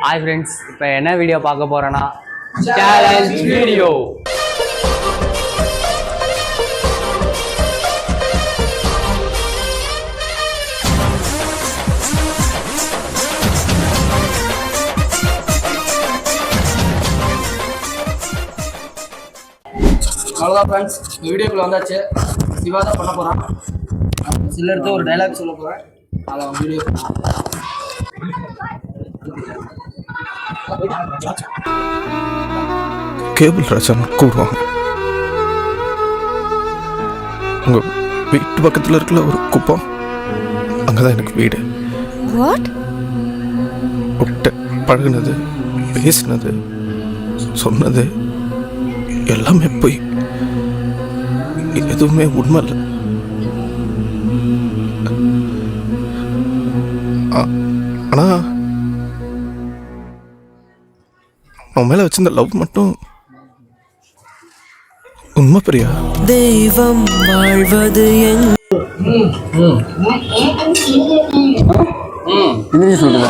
Hi friends, இப்போ என்ன video பார்க்க போகிறேன்னா சேலஞ்ச் வீடியோ. அவ்வளோதான் ஃப்ரெண்ட்ஸ், இந்த வீடியோக்குள்ள வந்தாச்சு. சிவா தான் பண்ண போகிறான். சில எடுத்து ஒரு டைலாக் சொல்ல போகிறேன். அதை வீடியோ கேபிள் ராஜான்னு கூப்பிடுவாங்க. உங்கள் வீட்டு பக்கத்தில் இருக்கிற ஒரு குப்பம், அங்கே தான் எனக்கு வீடு. உங்கள்கிட்ட பழகுனது, பேசினது, சொன்னது எல்லாமே போய் எதுவுமே உண்மை இல்லை. ஆனால் அவன் மேலே வச்சிருந்த லவ் மட்டும் உண்மை. பிரியா, தெய்வம் வாழ்வது சொல்லுங்க.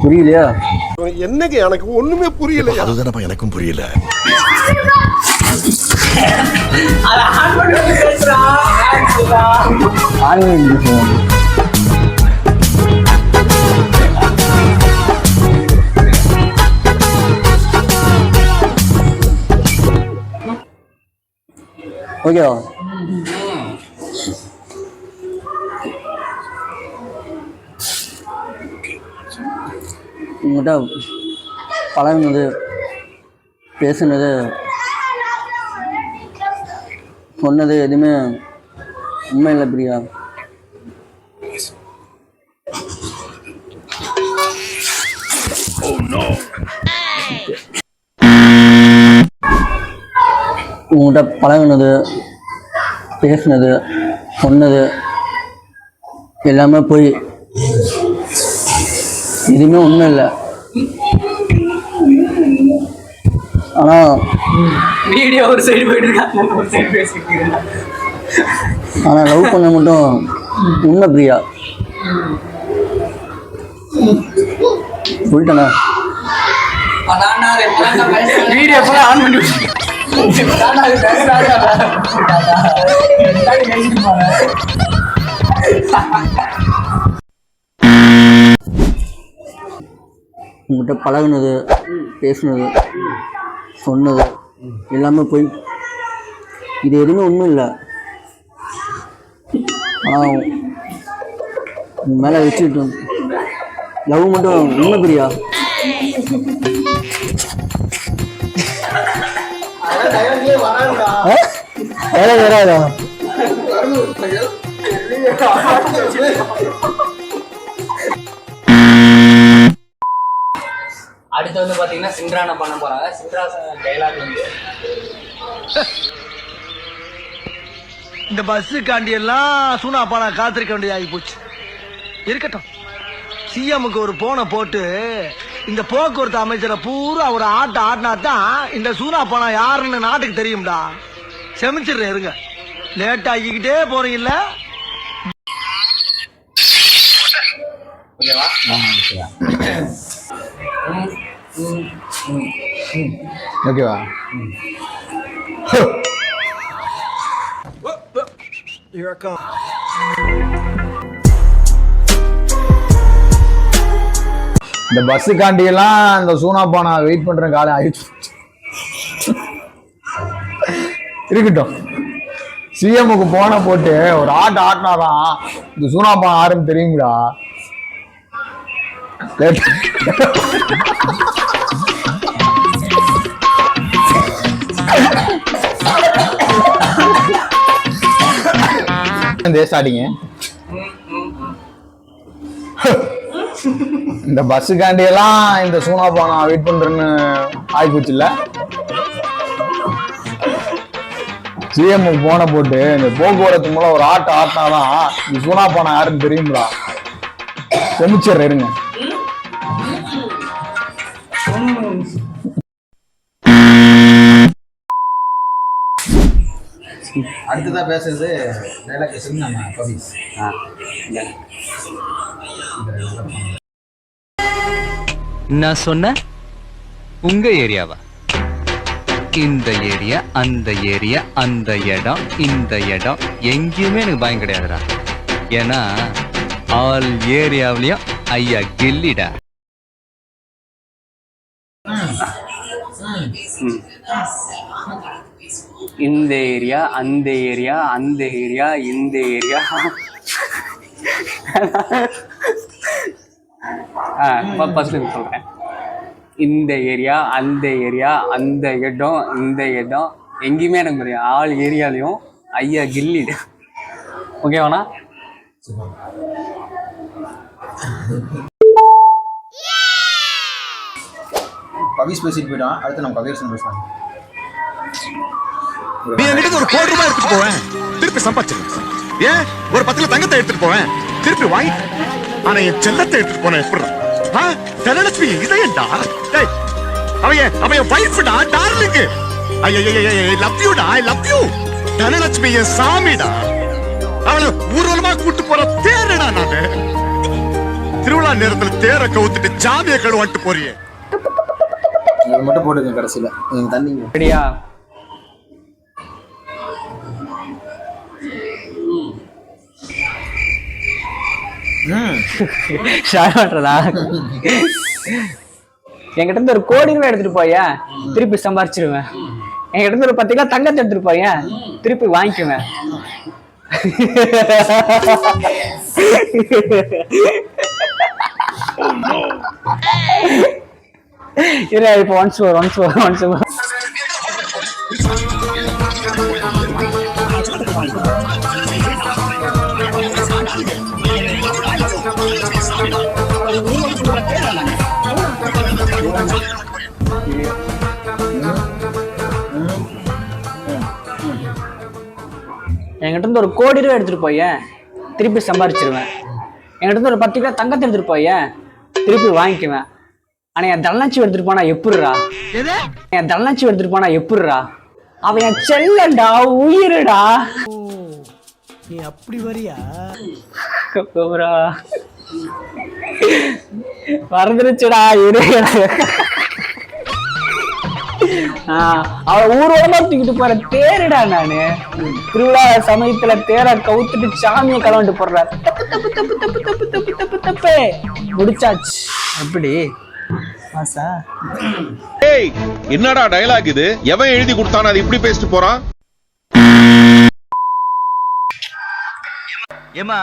புரியலையா? என்னங்க எனக்கு ஒண்ணுமே புரியல. அதுதானப்பா எனக்கும் புரியல. ஓகேவா? உங்கள்கிட்ட பழகுனது, பேசுனது, சொன்னது எதுவுமே உண்மை இல்லை பிரியா. உங்கள்கிட்ட பழகுனது, பேசுனது, சொன்னது எல்லாமே போய் எதுவுமே உண்மை இல்லை. ஆனால் வீடியோ ஒரு சைடு போயிட்டு இருக்காங்க, ஒரு சைடு பேசிட்டு இருக்காங்க. ஆனால் லவ் பண்ண மட்டும் உண்மை பிரியா. சொல்லிட்டேண்ணா. வீடியோ ஃபுல்லாக ஆன் பண்ணி உங்கள்கிட்ட பழகுனது, பேசுனது, சொன்னது எல்லாமே போய் இது எதுவுமே ஒன்றும் இல்லை. ஆனால் உன் மேலே வச்சுக்கிட்டு லவ் மட்டும் உண்மை பிரியா. வராதா? அடுத்து வந்து பார்த்தீங்கன்னா சிண்ட்ரான பண்ண போகிறாங்க. சிண்ட்ரா டைலாக் வந்து, இந்த பஸ்ஸுக்காண்டி எல்லாம் சூனாப்பா நான் காத்திருக்க வேண்டியது ஆகி போச்சு. இருக்கட்டும், சிஎம்முக்கு ஒரு போனை போட்டு இந்த போக்குவரத்து அமைச்சரை பூரா ஒரு ஆட்டினா தான் இந்த சூனாப்பானா யாருன்னு நாட்டுக்கு தெரியும்டா. செமிச்சிடுறேன், இருங்க. லேட் ஆகிக்கிட்டே போறீங்கல்ல. ஓகேவா? ஓகேவா? இந்த பஸ்ஸுக்காண்டி எல்லாம் இந்த சூனாப்பா நான் வெயிட் பண்றேன், காலை ஆயிடுச்சு. இருக்கட்டும், சிஎம்முக்கு போன போட்டு ஒரு ஆட்டினாதான் இந்த சூனாப்பா யாருன்னு தெரியுங்களா. ஸ்டார்டிங்க இந்த பஸ்ஸுக்காண்டி எல்லாம் இந்த சூனாப்பா நான் வெயிட் பண்றேன்னு ஆயிப்போச்சு இல்ல. சிஎம்முக்கு போன போட்டு இந்த போக்குவரத்து மூலம் ஒரு ஆட்டினாதான் இந்த சூனாப்பா நான் யாருன்னு தெரியுங்களா. செமிச்சர் இருங்க. அடுத்ததா பேசுறது டைலாக் பேசுறது நம்ம கபீஸ். நான் சொன்ன உங்க ஏரியாவா? இந்த ஏரியா, அந்த ஏரியா, அந்த இடம், இந்த இடம் எங்கேயுமே எனக்கு பயம் கிடையாதுடா. ஏன்னா ஆல் ஏரியாவிலையும் ஐயா கில்லிடா. இந்த ஏரியா, அந்த ஏரியா, அந்த ஏரியா, இந்த ஏரியா. ஃபர்ஸ்ட் சொல்றேன். இந்த ஏரியா, அந்த ஏரியா, அந்த இடம், இந்த இடம் எங்கேயுமே எனக்கு தெரியும். ஆல் ஏரியாலையும் ஐயா கில்லிடு. ஓகேவாண்ணா? கவிஸ் பேசிட்டு போயிட்டான். அடுத்து நம்ம கவியரசன் பேசலாம். நீ என்கிட்ட ஒரு 1 ரூபாய் எடுத்துட்டு போவேன், திருப்பி சம்பாதிச்சிருக்கேன். ஏன் ஒரு 10 தங்கத்தை எடுத்துட்டு போவேன், திருப்பி வாங்கி. ஆனா என் செல்லத்தை எடுத்துட்டு போனேன் எப்படி? தனலட்சுமி இதயண்டா. அவன் என் வைஃப்டா, டார்லிங். ஐ லவ் யூடா, ஐ லவ் யூ. தனலட்சுமி என் சாமிடா. அவளை ஊர்வலமா கூட்டு போற தேரடா நானு. திருவிழா நேரத்துல தேர கவுத்துட்டு சாமியை கழுவாட்டு போறியே. அது மட்டும் போட்டுங்க கடைசியில தண்ணி ரெடியா? ஷேர் பண்றதா? என்கிட்ட இருந்து 1 கோடி ரூபாய் எடுத்துட்டு போய, திருப்பி சம்பாரிச்சிருவேன். என்கிட்ட இருந்து ஒரு 10 கிலோ தங்கத்தை எடுத்துட்டு போய, திருப்பி வாங்கிக்குவேன். இப்போ ஒன்ஸ் மோர். என்கிட்ட இருந்து 1 கோடி ரூபாய் எடுத்துட்டு போய, திருப்பி சம்பாரிச்சிருவேன். என்கிட்ட இருந்து ஒரு 10 கிலோ தங்கத்தை எடுத்துட்டு போய, திருப்பி வாங்கிக்குவேன். ஆனா என் தனலட்சுமி எடுத்துட்டு போனா எப்படிரா? என் தனலட்சுமி எடுத்துட்டு போனா எப்படிரா? அவன் என் செல்லண்டா, உயிருடா. நீ அப்படி வரியா? மறந்துருச்சுடா. அவன் ஊர்வலமா தூக்கிட்டு போற தேருடா நானு. திருவிழா சமயத்துல தேரை கவுத்துட்டு சாமியை கலந்துட்டு போடுற. தப்பு தப்பு தப்பு தப்பு தப்பு தப்பு தப்பு தப்பு முடிச்சாச்சு. எப்படி மாசா? ஏய், என்னடா டயலாக் இது? எவன் எழுதி கொடுத்தானே அது இப்படி பேசிட்டு போறான்? ஏமா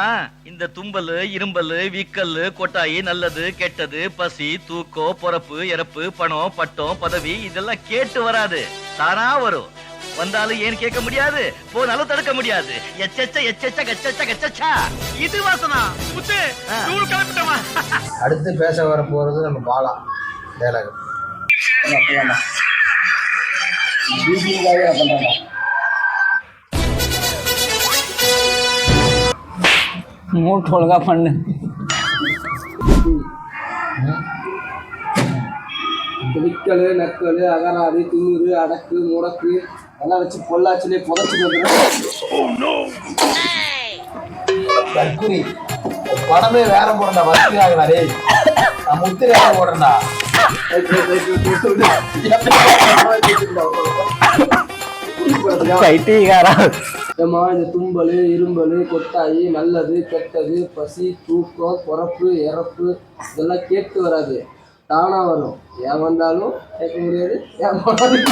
இந்த தும்பல், இரும்பல், வீக்கல், கொட்டாயி, நல்லது கெட்டது, பசி, தூக்கம், பொறப்பு, இறப்பு, பணம், பட்டம், பதவி இதெல்லாம் கேட்டு வராது, தானா வரும். வந்தாலும் ஏன் கேட்க முடியாது, போனாலும் தடுக்க முடியாது. எச்சச்ச எச்சச்ச கச்சச்ச கச்சச்சா. இது வாசனா முத்து தூள் கலப்பிட்டமா. அடுத்து பேச வர போறது நம்ம பாலா டயலாக். மூட்டு ஒழுங்கா பண்ணு. விக்கல், நக்கல், அகராது, திமுரு, அடக்கு, முடக்கு எல்லாம் வச்சு பொள்ளாச்சிலே புதைச்சிட்டு கற்குரி படமே வேற போடுறா. வசதியாகலா டேய், நான் முத்து வேற போடுறேன்டா. இந்த தும்பல், இரும்பல், கொட்டாயி, நல்லது கெட்டது, பசி, தூக்கம், பொறப்பு, இறப்பு இதெல்லாம் கேட்டு வராது, தானா வரும். ஏன் வந்தாலும் கேட்க முடியாது, ஏன் போனாலும்